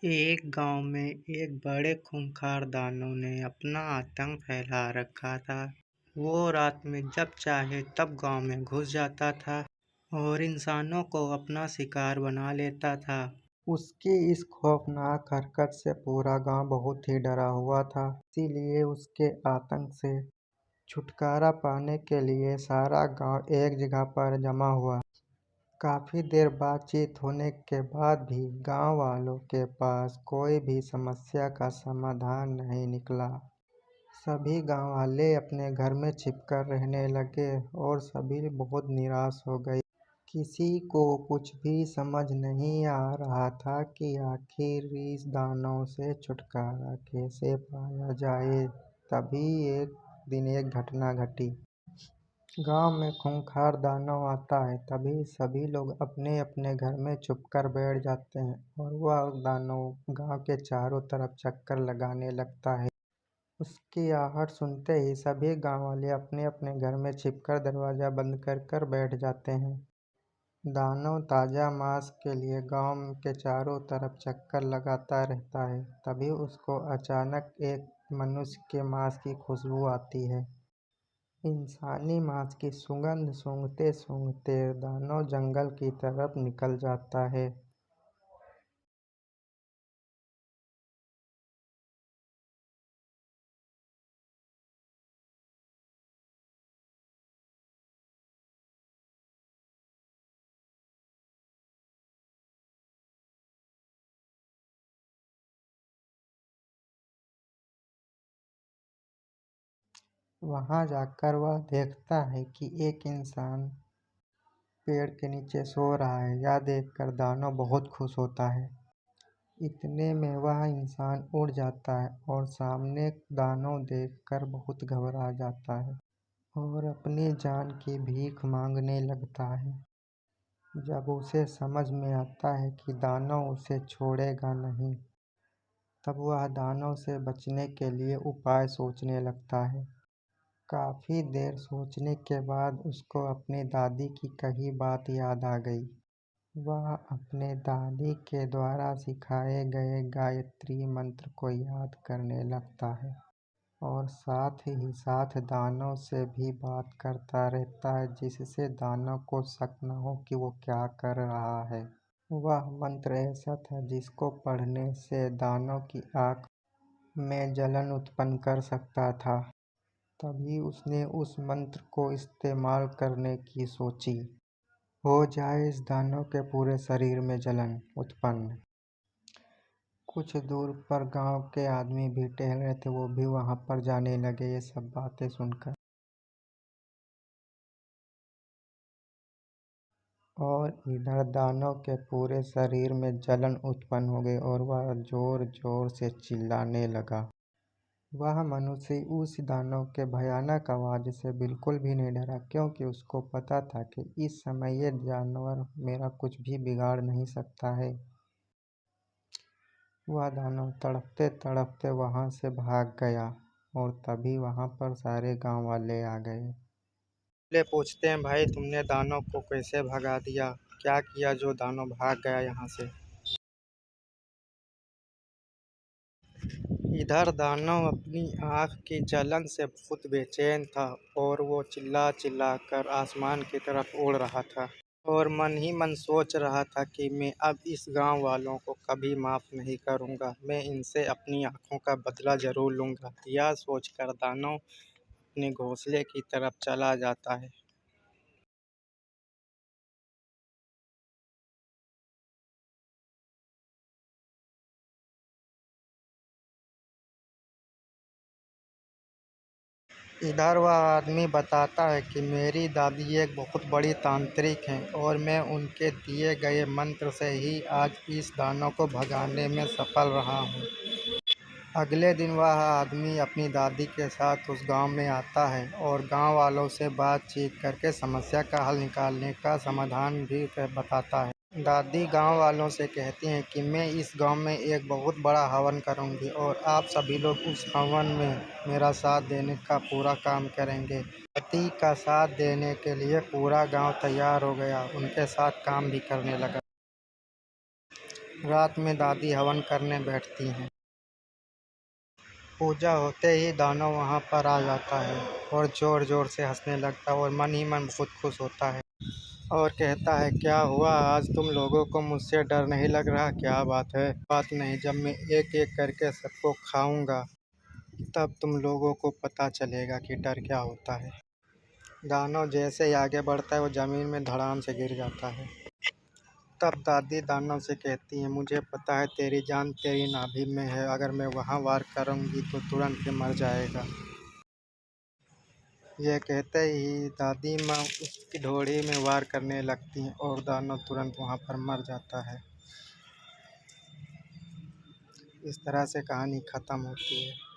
एक गांव में एक बड़े खूंखार दानव ने अपना आतंक फैला रखा था। वो रात में जब चाहे तब गांव में घुस जाता था और इंसानों को अपना शिकार बना लेता था। उसकी इस खौफनाक हरकत से पूरा गांव बहुत ही डरा हुआ था। इसीलिए उसके आतंक से छुटकारा पाने के लिए सारा गांव एक जगह पर जमा हुआ। काफी देर बातचीत होने के बाद भी गांव वालों के पास कोई भी समस्या का समाधान नहीं निकला। सभी गांव वाले अपने घर में छिपकर रहने लगे और सभी बहुत निराश हो गए। किसी को कुछ भी समझ नहीं आ रहा था कि आखिर इस दानव से छुटकारा कैसे पाया जाए। तभी एक दिन एक घटना घटी। गांव में खूंखार दानव आता है तभी सभी लोग अपने अपने घर में छुपकर बैठ जाते हैं और वह दानव गांव के चारों तरफ चक्कर लगाने लगता है। उसकी आहट सुनते ही सभी गांव वाले अपने अपने घर में छिपकर दरवाजा बंद कर कर बैठ जाते हैं। दानव ताजा मांस के लिए गांव के चारों तरफ चक्कर लगाता रहता है। तभी उसको अचानक एक मनुष्य के मांस की खुशबू आती है। इंसानी मांस की सुगंध सूंघते सूंघते दानव जंगल की तरफ निकल जाता है। वहां जाकर वह देखता है कि एक इंसान पेड़ के नीचे सो रहा है। यह देखकर दानव बहुत खुश होता है। इतने में वह इंसान उड़ जाता है और सामने दानव देखकर बहुत घबरा जाता है और अपनी जान की भीख मांगने लगता है। जब उसे समझ में आता है कि दानव उसे छोड़ेगा नहीं, तब वह दानव से बचने के लिए उपाय सोचने लगता है। काफी देर सोचने के बाद उसको अपनी दादी की कही बात याद आ गई। वह अपने दादी के द्वारा सिखाए गए गायत्री मंत्र को याद करने लगता है और साथ ही साथ दानव से भी बात करता रहता है, जिससे दानव को शक न हो कि वो क्या कर रहा है। वह मंत्र ऐसा था जिसको पढ़ने से दानव की आंख में जलन उत्पन्न कर सकता था। तभी उसने उस मंत्र को इस्तेमाल करने की सोची। हो जाए इस दानव के पूरे शरीर में जलन उत्पन्न। कुछ दूर पर गांव के आदमी भी टहल रहे थे, वो भी वहां पर जाने लगे ये सब बातें सुनकर। और इधर दानव के पूरे शरीर में जलन उत्पन्न हो गई और वह जोर जोर से चिल्लाने लगा। वह मनुष्य उस दानव के भयानक आवाज से बिल्कुल भी नहीं डरा, क्योंकि उसको पता था कि इस समय ये जानवर मेरा कुछ भी बिगाड़ नहीं सकता है। वह दानव तड़पते तड़पते वहां से भाग गया और तभी वहां पर सारे गांव वाले आ गए। ले पूछते हैं, भाई तुमने दानव को कैसे भगा दिया? क्या किया जो दानव भाग गया यहाँ से? इधर दानव अपनी आँख की जलन से बहुत बेचैन था और वो चिल्ला चिल्ला कर आसमान की तरफ उड़ रहा था और मन ही मन सोच रहा था कि मैं अब इस गांव वालों को कभी माफ़ नहीं करूंगा। मैं इनसे अपनी आँखों का बदला ज़रूर लूंगा। यह सोचकर दानव अपने घोंसले की तरफ चला जाता है। इधर वह आदमी बताता है कि मेरी दादी एक बहुत बड़ी तांत्रिक हैं और मैं उनके दिए गए मंत्र से ही आज इस दानव को भगाने में सफल रहा हूँ। अगले दिन वह आदमी अपनी दादी के साथ उस गांव में आता है और गांव वालों से बातचीत करके समस्या का हल निकालने का समाधान भी बताता है। दादी गांव वालों से कहती हैं कि मैं इस गांव में एक बहुत बड़ा हवन करूंगी और आप सभी लोग उस हवन में मेरा साथ देने का पूरा काम करेंगे। पति का साथ देने के लिए पूरा गांव तैयार हो गया, उनके साथ काम भी करने लगा। रात में दादी हवन करने बैठती हैं। पूजा होते ही दानव वहाँ पर आ जाता है और जोर जोर से हंसने लगता है और मन ही मन बहुत खुश होता है और कहता है, क्या हुआ, आज तुम लोगों को मुझसे डर नहीं लग रहा? क्या बात है? बात नहीं, जब मैं एक एक करके सबको खाऊंगा तब तुम लोगों को पता चलेगा कि डर क्या होता है। दानव जैसे ही आगे बढ़ता है वो जमीन में धड़ाम से गिर जाता है। तब दादी दानव से कहती है, मुझे पता है तेरी जान तेरी नाभि में है, अगर मैं वहाँ वार करूँगी तो तुरंत ही मर जाएगा। यह कहते ही दादी माँ उसकी ढोड़ी में वार करने लगती हैं और दानव तुरंत वहाँ पर मर जाता है। इस तरह से कहानी ख़त्म होती है।